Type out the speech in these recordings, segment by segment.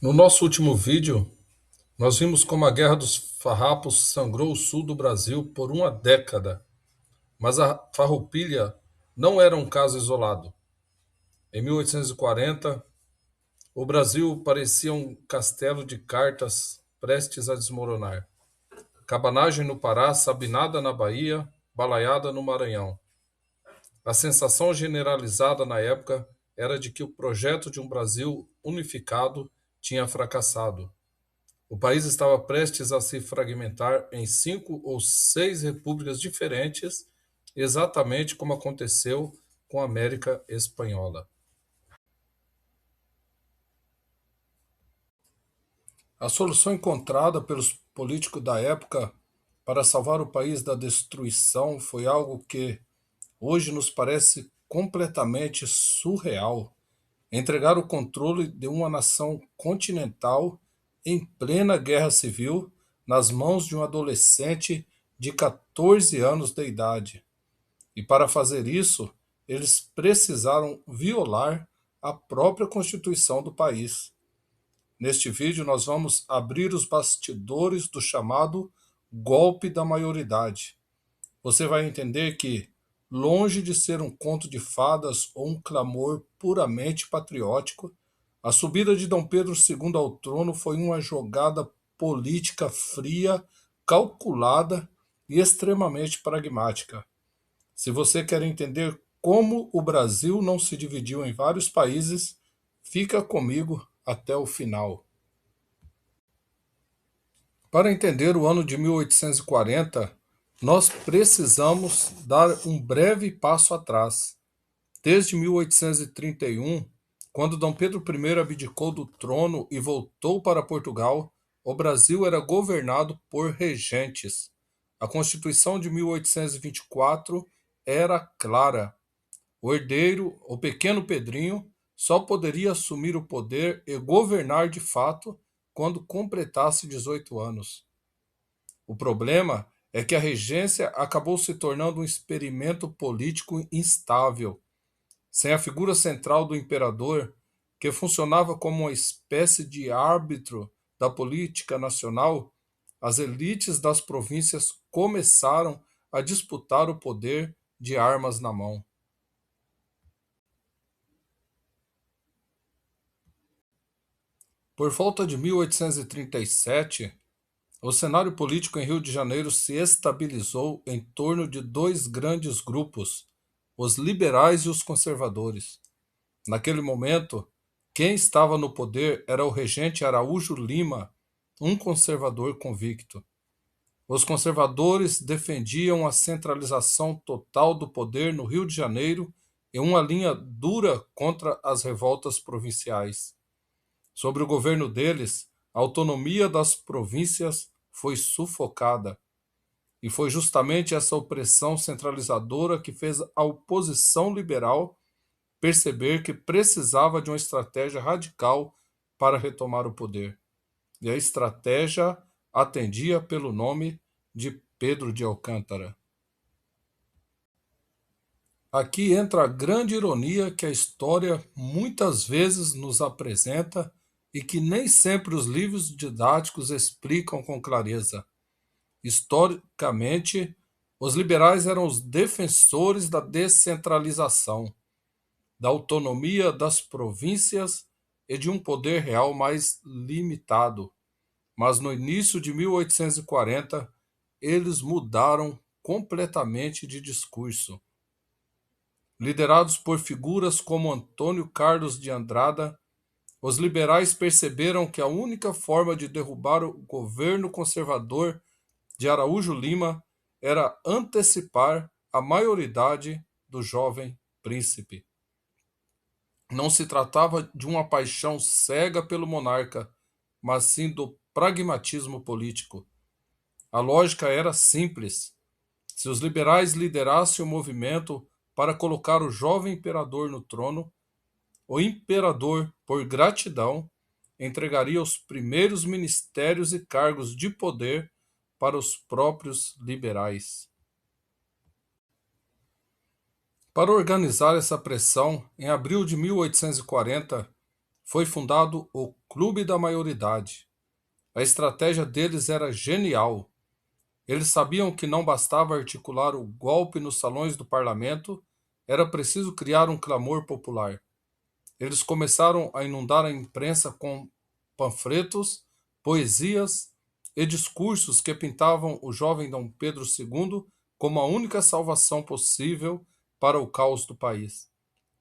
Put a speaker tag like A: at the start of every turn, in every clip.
A: No nosso último vídeo, nós vimos como a Guerra dos Farrapos sangrou o sul do Brasil por uma década, mas a Farroupilha não era um caso isolado. Em 1840, o Brasil parecia um castelo de cartas prestes a desmoronar. Cabanagem no Pará, Sabinada na Bahia, Balaiada no Maranhão. A sensação generalizada na época era de que o projeto de um Brasil unificado tinha fracassado. O país estava prestes a se fragmentar em 5 ou 6 repúblicas diferentes, exatamente como aconteceu com a América Espanhola. A solução encontrada pelos políticos da época para salvar o país da destruição foi algo que hoje nos parece completamente surreal. Entregar o controle de uma nação continental em plena guerra civil nas mãos de um adolescente de 14 anos de idade. E para fazer isso, eles precisaram violar a própria Constituição do país. Neste vídeo, nós vamos abrir os bastidores do chamado golpe da maioridade. Você vai entender que, longe de ser um conto de fadas ou um clamor puramente patriótico, a subida de Dom Pedro II ao trono foi uma jogada política fria, calculada e extremamente pragmática. Se você quer entender como o Brasil não se dividiu em vários países, fica comigo até o final. Para entender o ano de 1840, nós precisamos dar um breve passo atrás. Desde 1831, quando Dom Pedro I abdicou do trono e voltou para Portugal, o Brasil era governado por regentes. A Constituição de 1824 era clara. O herdeiro, o pequeno Pedrinho, só poderia assumir o poder e governar de fato quando completasse 18 anos. O problema é que a regência acabou se tornando um experimento político instável. Sem a figura central do imperador, que funcionava como uma espécie de árbitro da política nacional, as elites das províncias começaram a disputar o poder de armas na mão. Por volta de 1837, o cenário político em Rio de Janeiro se estabilizou em torno de dois grandes grupos, os liberais e os conservadores. Naquele momento, quem estava no poder era o regente Araújo Lima, um conservador convicto. Os conservadores defendiam a centralização total do poder no Rio de Janeiro e uma linha dura contra as revoltas provinciais. Sobre o governo deles, a autonomia das províncias foi sufocada. E foi justamente essa opressão centralizadora que fez a oposição liberal perceber que precisava de uma estratégia radical para retomar o poder. E a estratégia atendia pelo nome de Pedro de Alcântara. Aqui entra a grande ironia que a história muitas vezes nos apresenta e que nem sempre os livros didáticos explicam com clareza. Historicamente, os liberais eram os defensores da descentralização, da autonomia das províncias e de um poder real mais limitado. Mas no início de 1840, eles mudaram completamente de discurso. Liderados por figuras como Antônio Carlos de Andrada, os liberais perceberam que a única forma de derrubar o governo conservador de Araújo Lima era antecipar a maioridade do jovem príncipe. Não se tratava de uma paixão cega pelo monarca, mas sim do pragmatismo político. A lógica era simples. Se os liberais liderassem o movimento para colocar o jovem imperador no trono, o imperador, por gratidão, entregaria os primeiros ministérios e cargos de poder para os próprios liberais. Para organizar essa pressão, em abril de 1840, foi fundado o Clube da Maioridade. A estratégia deles era genial. Eles sabiam que não bastava articular o golpe nos salões do parlamento, era preciso criar um clamor popular. Eles começaram a inundar a imprensa com panfletos, poesias e discursos que pintavam o jovem Dom Pedro II como a única salvação possível para o caos do país.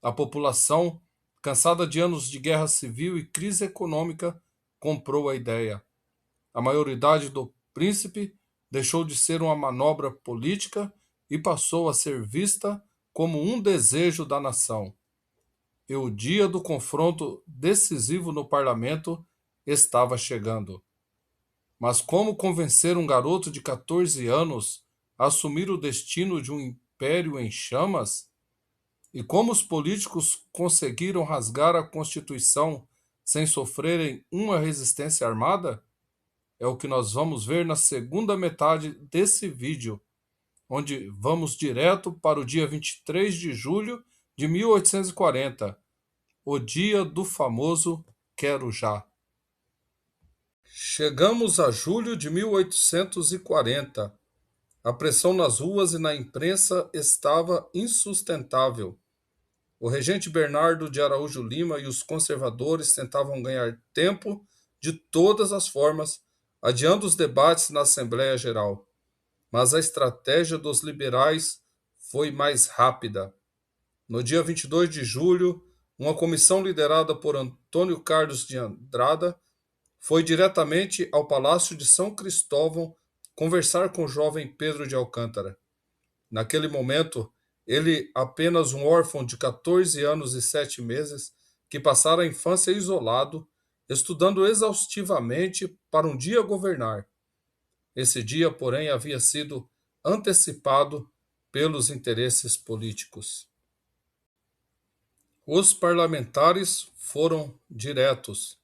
A: A população, cansada de anos de guerra civil e crise econômica, comprou a ideia. A maioridade do príncipe deixou de ser uma manobra política e passou a ser vista como um desejo da nação. E o dia do confronto decisivo no parlamento estava chegando. Mas como convencer um garoto de 14 anos a assumir o destino de um império em chamas? E como os políticos conseguiram rasgar a Constituição sem sofrerem uma resistência armada? É o que nós vamos ver na segunda metade desse vídeo, onde vamos direto para o dia 23 de julho de 1840, o dia do famoso Quero Já. Chegamos a julho de 1840. A pressão nas ruas e na imprensa estava insustentável. O regente Bernardo de Araújo Lima e os conservadores tentavam ganhar tempo de todas as formas, adiando os debates na Assembleia Geral. Mas a estratégia dos liberais foi mais rápida. No dia 22 de julho, uma comissão liderada por Antônio Carlos de Andrada foi diretamente ao Palácio de São Cristóvão conversar com o jovem Pedro de Alcântara. Naquele momento, ele, apenas um órfão de 14 anos e 7 meses, que passara a infância isolado, estudando exaustivamente para um dia governar. Esse dia, porém, havia sido antecipado pelos interesses políticos. Os parlamentares foram diretos.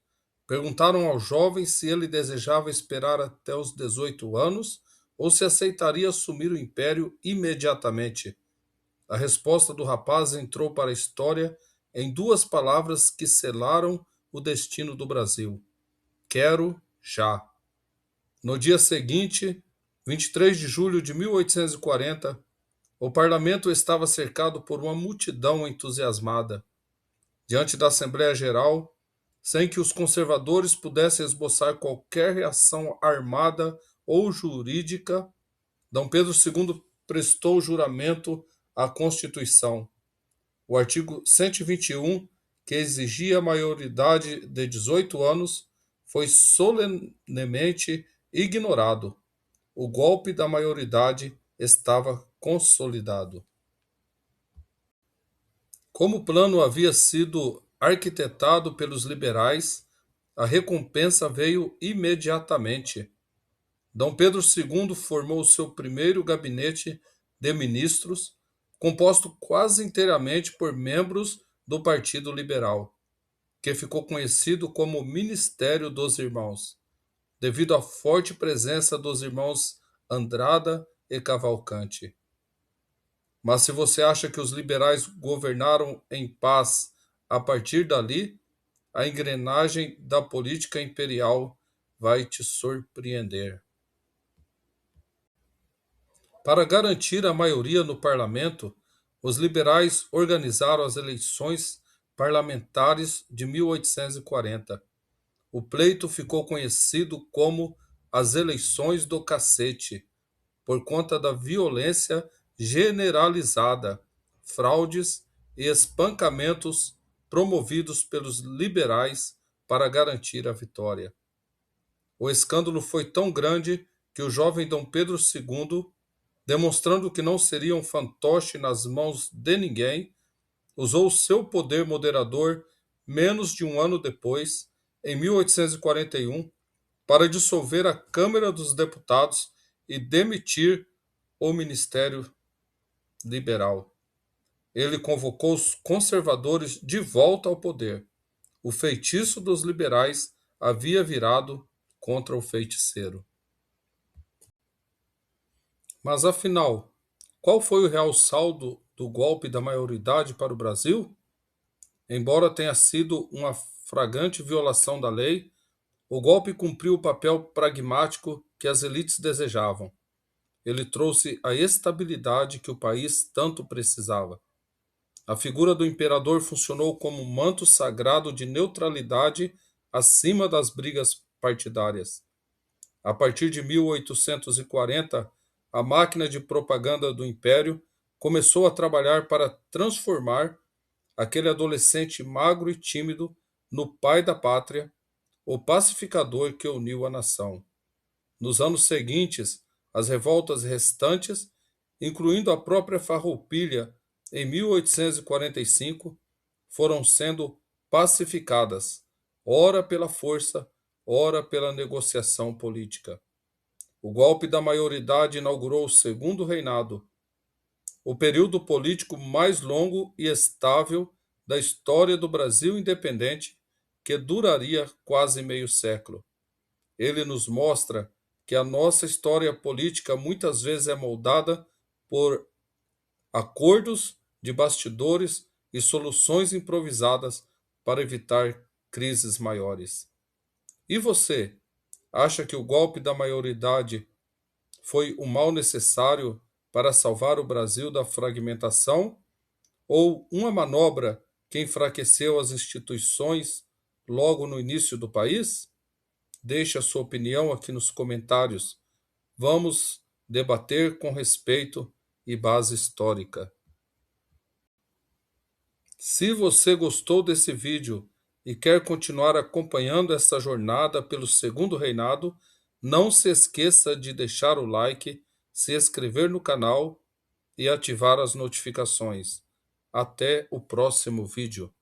A: Perguntaram ao jovem se ele desejava esperar até os 18 anos ou se aceitaria assumir o império imediatamente. A resposta do rapaz entrou para a história em duas palavras que selaram o destino do Brasil: quero já. No dia seguinte, 23 de julho de 1840, o parlamento estava cercado por uma multidão entusiasmada. Diante da Assembleia Geral, sem que os conservadores pudessem esboçar qualquer reação armada ou jurídica, Dom Pedro II prestou juramento à Constituição. O artigo 121, que exigia a maioridade de 18 anos, foi solenemente ignorado. O golpe da maioridade estava consolidado. Como o plano havia sido arquitetado pelos liberais, a recompensa veio imediatamente. Dom Pedro II formou seu primeiro gabinete de ministros, composto quase inteiramente por membros do Partido Liberal, que ficou conhecido como Ministério dos Irmãos, devido à forte presença dos irmãos Andrada e Cavalcante. Mas se você acha que os liberais governaram em paz a partir dali, a engrenagem da política imperial vai te surpreender. Para garantir a maioria no parlamento, os liberais organizaram as eleições parlamentares de 1840. O pleito ficou conhecido como as eleições do cacete, por conta da violência generalizada, fraudes e espancamentos promovidos pelos liberais para garantir a vitória. O escândalo foi tão grande que o jovem Dom Pedro II, demonstrando que não seria um fantoche nas mãos de ninguém, usou seu poder moderador menos de um ano depois, em 1841, para dissolver a Câmara dos Deputados e demitir o Ministério Liberal. Ele convocou os conservadores de volta ao poder. O feitiço dos liberais havia virado contra o feiticeiro. Mas afinal, qual foi o real saldo do golpe da maioridade para o Brasil? Embora tenha sido uma flagrante violação da lei, o golpe cumpriu o papel pragmático que as elites desejavam. Ele trouxe a estabilidade que o país tanto precisava. A figura do imperador funcionou como um manto sagrado de neutralidade acima das brigas partidárias. A partir de 1840, a máquina de propaganda do império começou a trabalhar para transformar aquele adolescente magro e tímido no pai da pátria, o pacificador que uniu a nação. Nos anos seguintes, as revoltas restantes, incluindo a própria Farroupilha em 1845, foram sendo pacificadas, ora pela força, ora pela negociação política. O golpe da maioridade inaugurou o segundo reinado, o período político mais longo e estável da história do Brasil independente, que duraria quase meio século. Ele nos mostra que a nossa história política muitas vezes é moldada por acordos de bastidores e soluções improvisadas para evitar crises maiores. E você, acha que o golpe da maioridade foi um mal necessário para salvar o Brasil da fragmentação ou uma manobra que enfraqueceu as instituições logo no início do país? Deixe a sua opinião aqui nos comentários. Vamos debater com respeito e base histórica. Se você gostou desse vídeo e quer continuar acompanhando essa jornada pelo segundo reinado, não se esqueça de deixar o like, se inscrever no canal e ativar as notificações. Até o próximo vídeo.